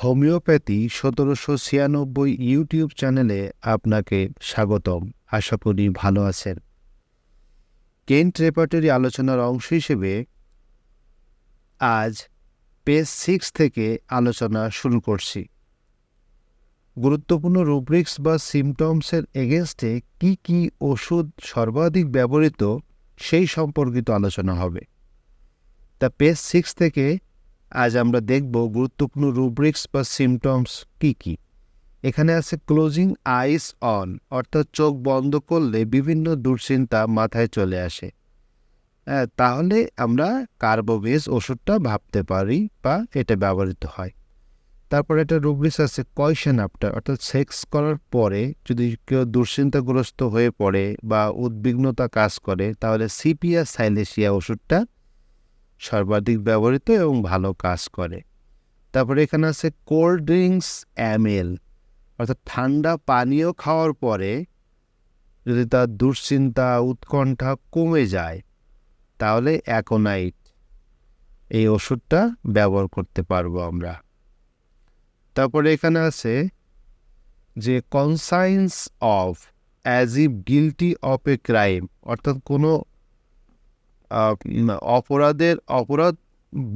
Homeopathy ১৭৯৬ YouTube চ্যানেলে আপনাকে স্বাগতম। আশা করি ভালো আছেন। কেন্ট রেপার্টরি আলোচনার অংশ হিসেবে আজ পেজ 6 থেকে আলোচনা শুরু করছি। গুরুত্বপূর্ণ রুব্রিক্স বা সিমটমসের এগেনস্টে কি কি ওষুধ সর্বাধিক ব্যবহৃত সেই সম্পর্কিত আলোচনা হবে। তা পেজ 6 থেকে আজ আমরা দেখব গুরুত্বপূর্ণ রুব্রিক্স বা সিমটমস কি কি। এখানে আছে ক্লোজিং আইস অন, অর্থাৎ চোখ বন্ধ করলে বিভিন্ন দুশ্চিন্তা মাথায় চলে আসে। তাহলে আমরা কার্বোভেজ ওষুধটা ভাবতে পারি বা এটা ব্যবহৃত হয়। তারপরে একটা রুব্রিক্স আছে কয়শন আফটার, অর্থাৎ সেক্স করার পরে যদি কেউ দুশ্চিন্তাগ্রস্ত হয়ে পড়ে বা উদ্বিগ্নতা কাজ করে তাহলে সিপিয়া সাইলেসিয়া ওষুধটা সর্বাধিক ব্যবহৃত এবং ভালো কাজ করে। তারপরে এখানে আছে কোল্ড ড্রিঙ্কস এমএল, অর্থাৎ ঠান্ডা পানীয় খাওয়ার পরে যদি তার দুশ্চিন্তা উৎকণ্ঠা কমে যায় তাহলে অ্যাকোনাইট এই ওষুধটা ব্যবহার করতে পারবো আমরা। তারপরে এখানে আছে যে conscience of as if guilty of a crime, অর্থাৎ কোনো অপরাধ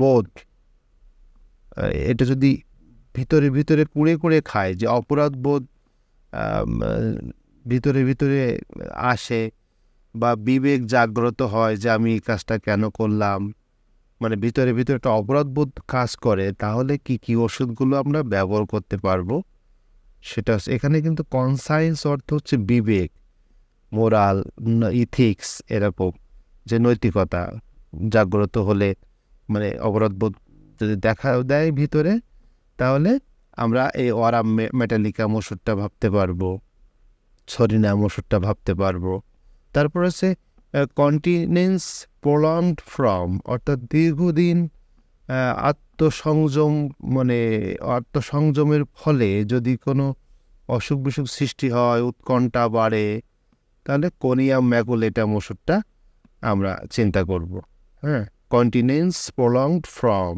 বোধ, এটা যদি ভিতরে ভিতরে কুড়ে কুড়ে খায়, যে অপরাধ বোধ ভিতরে ভিতরে আসে বা বিবেক জাগ্রত হয় যে আমি এই কাজটা কেন করলাম, মানে ভিতরে ভিতরে একটা অপরাধ বোধ কাজ করে, তাহলে কি কি ওষুধগুলো আমরা ব্যবহার করতে পারবো সেটা এখানে কিন্তু কনসাইন্স অর্থ হচ্ছে বিবেক, মোরাল, ইথিক্স, এরকম যে নৈতিকতা জাগ্রত হলে মানে অপরাধবোধ যদি দেখা দেয় ভিতরে, তাহলে আমরা এই অরাম মেটালিকাম ওষুধটা ভাবতে পারবো, সরিনাম ওষুধটা ভাবতে পারবো। তারপর আছে কন্টিনেন্স প্রলংড ফ্রম, অর্থাৎ দীর্ঘদিন আত্মসংযম, মানে আত্মসংযমের ফলে যদি কোনো অসুখ বিসুখ সৃষ্টি হয়, উৎকণ্ঠা বাড়ে, তাহলে কোনিয়াম ম্যাকুলেটাম ওষুধটা আমরা চিন্তা করব। কন্টিনেন্স প্রলংড ফ্রম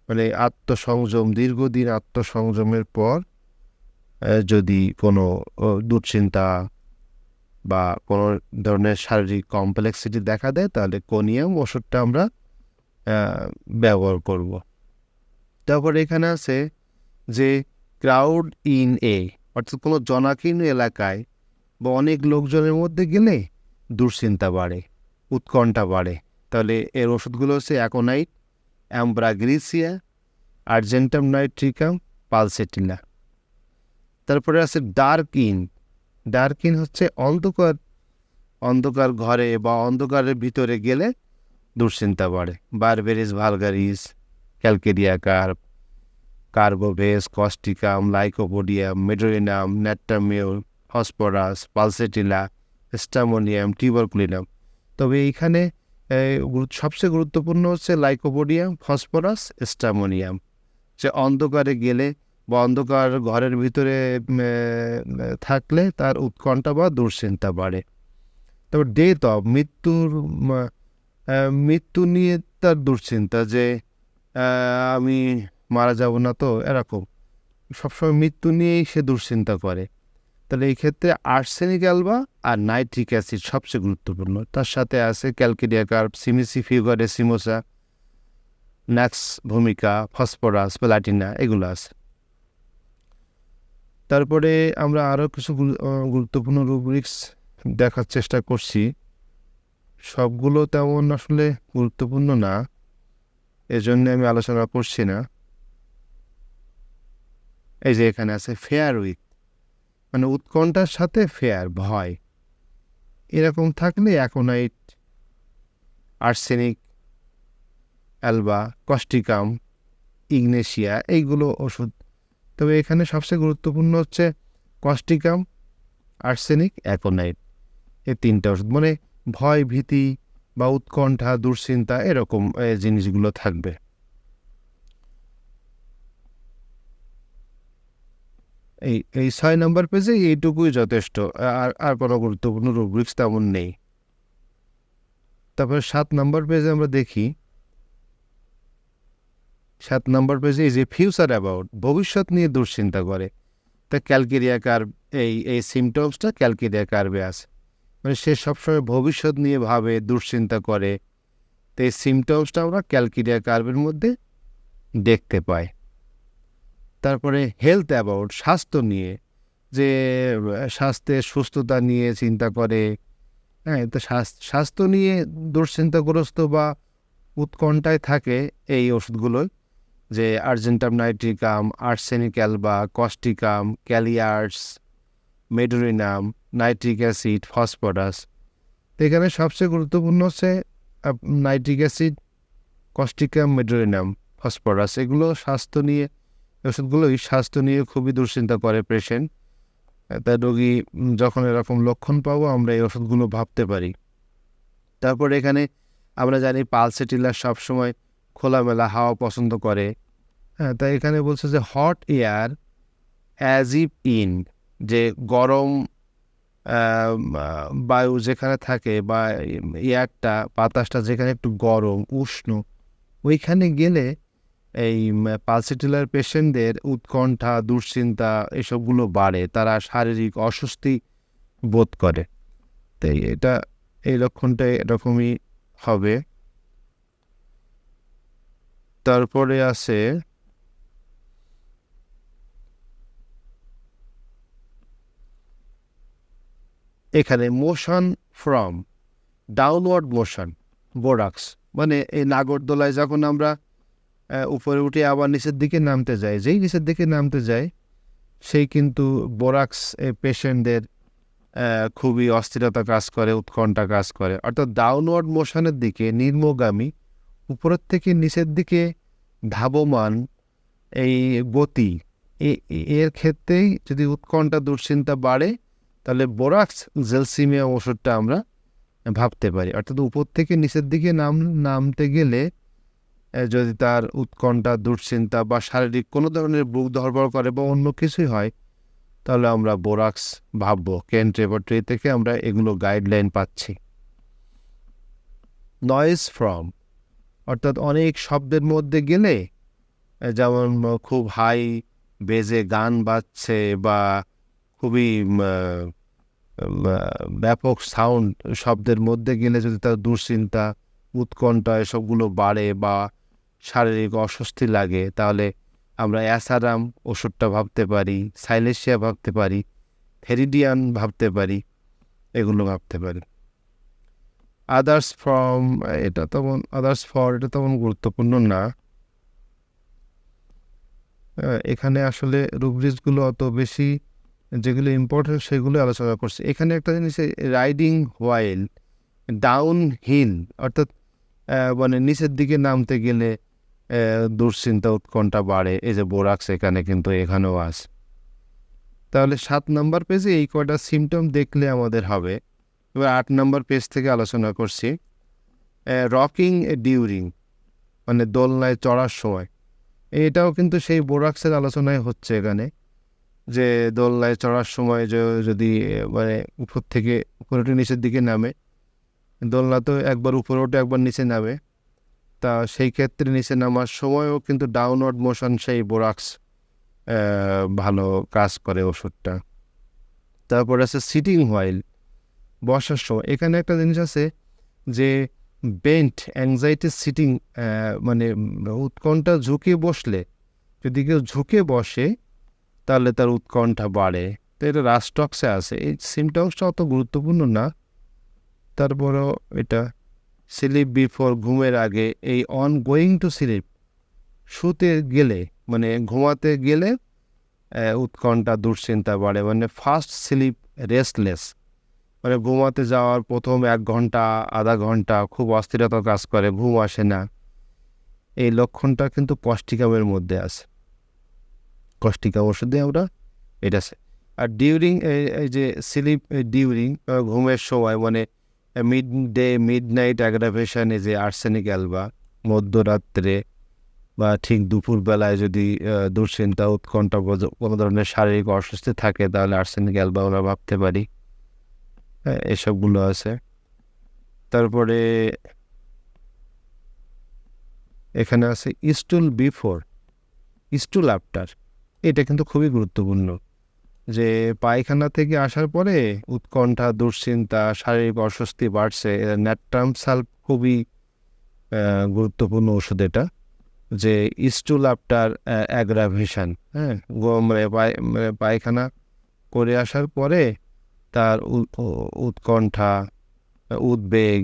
মানে আত্মসংযম, দীর্ঘদিন আত্মসংযমের পর যদি কোনো দুশ্চিন্তা বা কোনো ধরনের শারীরিক কমপ্লেক্সিটি দেখা দেয় তাহলে কোনিয়াম ওষুধটা আমরা ব্যবহার করব। তারপর এখানে আছে যে ক্রাউড ইন এ, অর্থাৎ কোনো জনাকীর্ণ এলাকায় বা অনেক লোকজনের মধ্যে গেলে দুশ্চিন্তা বাড়ে, উৎকণ্ঠা বাড়ে, তাহলে এর ওষুধগুলো হচ্ছে অ্যাকোনাইট, অ্যাম্ব্রাগ্রিসিয়া, আর্জেন্টাম নাইট্রিকাম, পালসেটিলা। তারপরে আছে ডার্ক ইন হচ্ছে অন্ধকার ঘরে বা অন্ধকারের ভিতরে গেলে দুশ্চিন্তা বাড়ে। Berberis vulgaris, calcarea carbo veg, causticum, lycopodium, medorrhinum, natrum mur, phosphorus, pulsatilla, stramonium, tuberculinum. তবে এইখানে সবচেয়ে গুরুত্বপূর্ণ হচ্ছে লাইকোপোডিয়াম, ফসফরাস, স্টামোনিয়াম, যে অন্ধকারে গেলে বা অন্ধকার ঘরের ভিতরে থাকলে তার উৎকণ্ঠা বা দুশ্চিন্তা বাড়ে। তারপর ডেথ অফ, মৃত্যু নিয়ে তার দুশ্চিন্তা, যে আমি মারা যাব না তো, এরকম সবসময় মৃত্যু নিয়েই সে দুশ্চিন্তা করে, তাহলে এই ক্ষেত্রে আর্সেনিক অ্যালবা আর নাইট্রিক অ্যাসিড সবচেয়ে গুরুত্বপূর্ণ। তার সাথে আছে ক্যালকেরিয়া কার্ব, সিমিসি ফিগার, এসিমোসা, ন্যাক্স ভূমিকা, ফসফরাস, প্লাটিনা, এগুলো আছে। তারপরে আমরা আরও কিছু গুরুত্বপূর্ণ রুব্রিক্স দেখার চেষ্টা করছি। সবগুলো তেমন আসলে গুরুত্বপূর্ণ না, এজন্য আমি আলোচনা করছি না। এই যে এখানে আছে ফেয়ার উইথ, মানে উৎকণ্ঠার সাথে ফেয়ার, ভয়, এরকম থাকলে aconite, arsenic alba, Causticum, Ignatia, এইগুলো ওষুধ। তবে এখানে সবচেয়ে গুরুত্বপূর্ণ হচ্ছে কস্টিকাম, আর্সেনিক, অ্যাকোনাইট, এই তিনটা ওষুধ। মানে ভয়, ভীতি বা উৎকণ্ঠা, দুশ্চিন্তা, এরকম জিনিসগুলো থাকবে। এই 6 নম্বর পেজে এইটুকুই যথেষ্ট, আর কোনো গুরুত্বপূর্ণ রুব্রিক্স তেমন নেই। তারপরে 7 নম্বর পেজে আমরা দেখি 7 নম্বর পেজে এই যে ফিউচার অ্যাবাউট, ভবিষ্যৎ নিয়ে দুশ্চিন্তা করে। তা ক্যালকেরিয়া কার্ভ, এই সিমটমসটা ক্যালকেরিয়া কার্ভে আছে, মানে সে সবসময় ভবিষ্যৎ নিয়ে ভাবে, দুশ্চিন্তা করে। তো এই সিমটমসটা আমরা ক্যালকেরিয়া কার্ভের মধ্যে দেখতে পাই। তারপরে হেলথ অ্যাবাউট, স্বাস্থ্য নিয়ে, যে স্বাস্থ্যের সুস্থতা নিয়ে চিন্তা করে। হ্যাঁ, তো স্বাস্থ্য নিয়ে দুশ্চিন্তাগ্রস্ত বা উৎকণ্ঠায় থাকে এই ওষুধগুলোয়, যে argentum nitricum, arsenic alba, causticum, ক্যালিয়ার্স, মেডোরিনাম, নাইট্রিক অ্যাসিড, ফসফরাস। তো এখানে সবচেয়ে গুরুত্বপূর্ণ হচ্ছে nitric acid, causticum, medorrhinum, phosphorus. এগুলো স্বাস্থ্য নিয়ে, ওষুধগুলোই স্বাস্থ্য নিয়ে খুবই দুশ্চিন্তা করে পেশেন্ট। তাই রোগী যখন এরকম লক্ষণ পাবো আমরা এই ওষুধগুলো ভাবতে পারি। তারপর এখানে আমরা জানি পালসেটিলার সবসময় খোলামেলা হাওয়া পছন্দ করে। হ্যাঁ, তাই এখানে বলছে যে hot air as if in, যে গরম বায়ু যেখানে থাকে বা এয়ারটা, বাতাসটা যেখানে একটু গরম উষ্ণ, ওইখানে গেলে এই পালসেটিলার পেশেন্টদের উৎকণ্ঠা, দুশ্চিন্তা এসবগুলো বাড়ে, তারা শারীরিক অস্বস্তি বোধ করে। তাই এটা, এই লক্ষণটা এরকমই হবে। তারপরে আছে এখানে motion from downward motion, borax, মানে এই নাগরদোলায় যখন আমরা উপরে উঠে আবার নিচের দিকে নামতে যাই, যেই নিচের দিকে নামতে যায় সেই কিন্তু বোরাক্স পেশেন্টদের খুবই অস্থিরতা কাজ করে, উৎকণ্ঠা কাজ করে। অর্থাৎ ডাউনওয়ার্ড মোশনের দিকে, নিম্নগামী, উপরের থেকে নিচের দিকে ধাবমান এই গতি, এর ক্ষেত্রেই যদি উৎকণ্ঠা, দুশ্চিন্তা বাড়ে, তাহলে বোরাক্স জেলসিমিয়া ওষুধটা আমরা ভাবতে পারি। অর্থাৎ উপর থেকে নিচের দিকে নামতে গেলে যদি তার উৎকণ্ঠা, দুশ্চিন্তা বা শারীরিক কোনো ধরনের বুক ধড়ফড় করে বা অন্য কিছুই হয়, তাহলে আমরা বোরাক্স ভাববো। কেন্ট রেপার্টরি থেকে আমরা এগুলো গাইডলাইন পাচ্ছি। নয়েজ ফ্রম, অর্থাৎ অনেক শব্দের মধ্যে গেলে, যেমন খুব হাই বেজে গান বাজছে বা খুবই ব্যাপক সাউন্ড শব্দের মধ্যে গেলে যদি তার দুশ্চিন্তা, উৎকণ্ঠা এসবগুলো বাড়ে বা শারীরিক অস্বস্তি লাগে, তাহলে আমরা অ্যাসারাম ওষুধটা ভাবতে পারি, সাইলেশিয়া ভাবতে পারি, থেরিডিয়ান ভাবতে পারি, এগুলো ভাবতে পারি। আদার্স ফ্রম, এটা তেমন, আদার্স ফর এটা তেমন গুরুত্বপূর্ণ না। এখানে আসলে রুব্রিক্সগুলো অত বেশি, যেগুলো ইম্পর্টেন্ট সেগুলো আলোচনা করছে। এখানে একটা জিনিস, রাইডিং হোয়াইল ডাউন হিল, অর্থাৎ মানে নিচের দিকে নামতে গেলে দুশ্চিন্তা, উৎকণ্ঠা বাড়ে, এই যে বোরাক্স এখানে কিন্তু এখানেও আছে। তাহলে 7 নম্বর পেজে এই কয়টা সিমটম দেখলে আমাদের হবে। এবার 8 নম্বর পেজ থেকে আলোচনা করছি। রকিং ডিউরিং, মানে দোলনায় চড়ার সময়, এটাও কিন্তু সেই বোরাক্সের আলোচনায় হচ্ছে এখানে, যে দোলনায় চড়ার সময় যদি মানে উপর থেকে উপরে উঠে নিচের দিকে নামে, দোলনা তো একবার উপরে ওঠে একবার নিচে নামে, তা সেই ক্ষেত্রে নিচে নামার সময়ও কিন্তু ডাউনওয়ার্ড মোশন, সেই বোরাক্স ভালো কাজ করে ওষুধটা। তারপর আছে সিটিং হোয়াইল, বসার সময়। এখানে একটা জিনিস আছে যে বেন্ট অ্যাংজাইটি সিটিং, মানে উৎকণ্ঠা ঝুঁকে বসলে, যদি কেউ ঝুঁকে বসে তাহলে তার উৎকণ্ঠা বাড়ে। তো এটা রাস্টক্সে আছে, এই সিমটমসটা অত গুরুত্বপূর্ণ না, তারপরেও এটা। স্লিপ বিফোর, ঘুমের আগে, এই অন গোয়িং টু স্লিপ, শুতে গেলে মানে ঘুমাতে গেলে উৎকণ্ঠা, দুশ্চিন্তা বাড়ে। মানে ফার্স্ট স্লিপ রেস্টলেস, মানে ঘুমাতে যাওয়ার প্রথম 1 ঘন্টা, আধা ঘন্টা খুব অস্থিরতা কাজ করে, ঘুম আসে না। এই লক্ষণটা কিন্তু কস্টিকামের মধ্যে আছে, কস্টিকাম ওষুধে আমরা এটা আছে। আর ডিউরিং, এই যে স্লিপ ডিউরিং, ঘুমের সময়, মানে মিড নাইট অ্যাগ্রাভেশন, এই যে আর্সেনিক অ্যালবা, মধ্যরাত্রে বা ঠিক দুপুরবেলায় যদি দুশ্চিন্তা, উৎকণ্ঠা, কোনো ধরনের শারীরিক অস্বস্তি থাকে, তাহলে আর্সেনিক অ্যালবা আমরা ভাবতে পারি। হ্যাঁ, এসবগুলো আছে। তারপরে এখানে আছে স্টুল বিফোর, স্টুল আফটার। এটা কিন্তু খুবই গুরুত্বপূর্ণ, যে পায়খানা থেকে আসার পরে উৎকণ্ঠা, দুশ্চিন্তা, শারীরিক অস্বস্তি বাড়ছে। ন্যাট্রাম সালফ খুবই গুরুত্বপূর্ণ ওষুধ এটা, যে স্টুল আফটার অ্যাগ্রাভেশন, হ্যাঁ, মানে পায়খানা করে আসার পরে তার উৎকণ্ঠা, উদ্বেগ,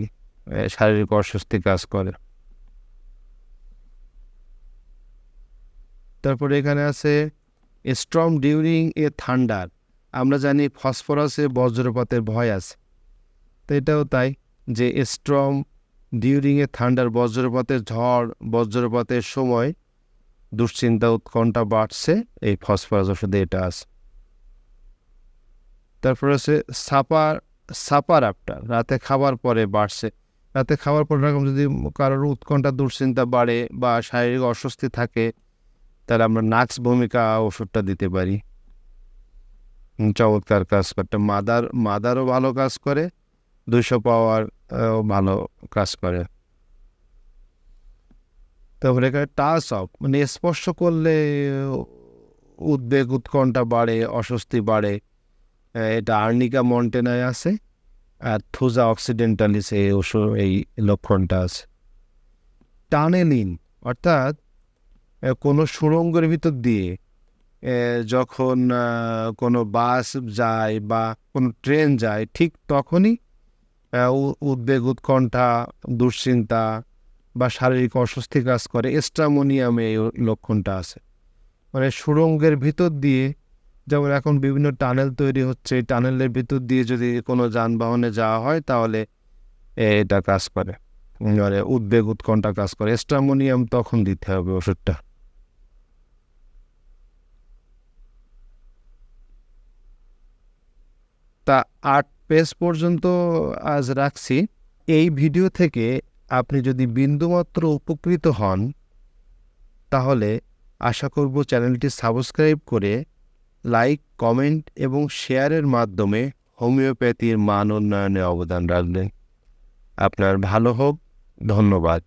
শারীরিক অস্বস্তি কাজ করে। তারপরে এখানে আছে স্টর্ম ডিউরিং এ থান্ডার। আমরা জানি ফসফরাসে বজ্রপাতের ভয় আছে, তো এটাও তাই, যে স্টর্ম ডিউরিং এ থান্ডার, বজ্রপাতের ঝড়, বজ্রপাতের সময় দুশ্চিন্তা, উৎকণ্ঠা বাড়ছে, এই ফসফরাস ওষুধে এটা আছে। তারপর আছে সাপার আফটার, রাতে খাবার পরে বাড়ছে। রাতে খাবার পর এরকম যদি কারোর উৎকণ্ঠা, দুশ্চিন্তা বাড়ে বা শারীরিক অস্বস্তি থাকে, তাহলে আমরা নাক্স ভূমিকা ওষুধটা দিতে পারি। চমৎকার কাজ করতে, মাদারও ভালো কাজ করে, 200 পাওয়ার ভালো কাজ করে। তারপরে এখানে টাচ অফ, মানে স্পর্শ করলে উদ্বেগ, উৎকণ্ঠা বাড়ে, অস্বস্তি বাড়ে, এটা আর্নিকা মন্টেনায় আছে, আর থুজা অক্সিডেন্টালিস এই লক্ষণটা আছে। টানেলিন, অর্থাৎ কোনো সুড়ঙ্গের ভিতর দিয়ে যখন কোনো বাস যায় বা কোনো ট্রেন যায়, ঠিক তখনই উদ্বেগ, উৎকণ্ঠা, দুশ্চিন্তা বা শারীরিক অস্বস্তি কাজ করে। স্ট্রামোনিয়ামে এই লক্ষণটা আছে, মানে সুড়ঙ্গের ভিতর দিয়ে, যেমন এখন বিভিন্ন টানেল তৈরি হচ্ছে, এই টানেলের ভিতর দিয়ে যদি কোনো যানবাহনে যাওয়া হয়, তাহলে এটা কাজ করে, মানে উদ্বেগ, উৎকণ্ঠা কাজ করে। স্ট্রামোনিয়াম তখন দিতে হবে ওষুধটা। তা 8 পেজ পর্যন্ত আজ রাখছি। এই ভিডিও থেকে আপনি যদি বিন্দুমাত্র উপকৃত হন, তাহলে আশা করব চ্যানেলটি সাবস্ক্রাইব করে লাইক, কমেন্ট এবং শেয়ারের মাধ্যমে হোমিওপ্যাথির মান উন্নয়নে অবদান রাখবেন। আপনার ভালো হোক। ধন্যবাদ।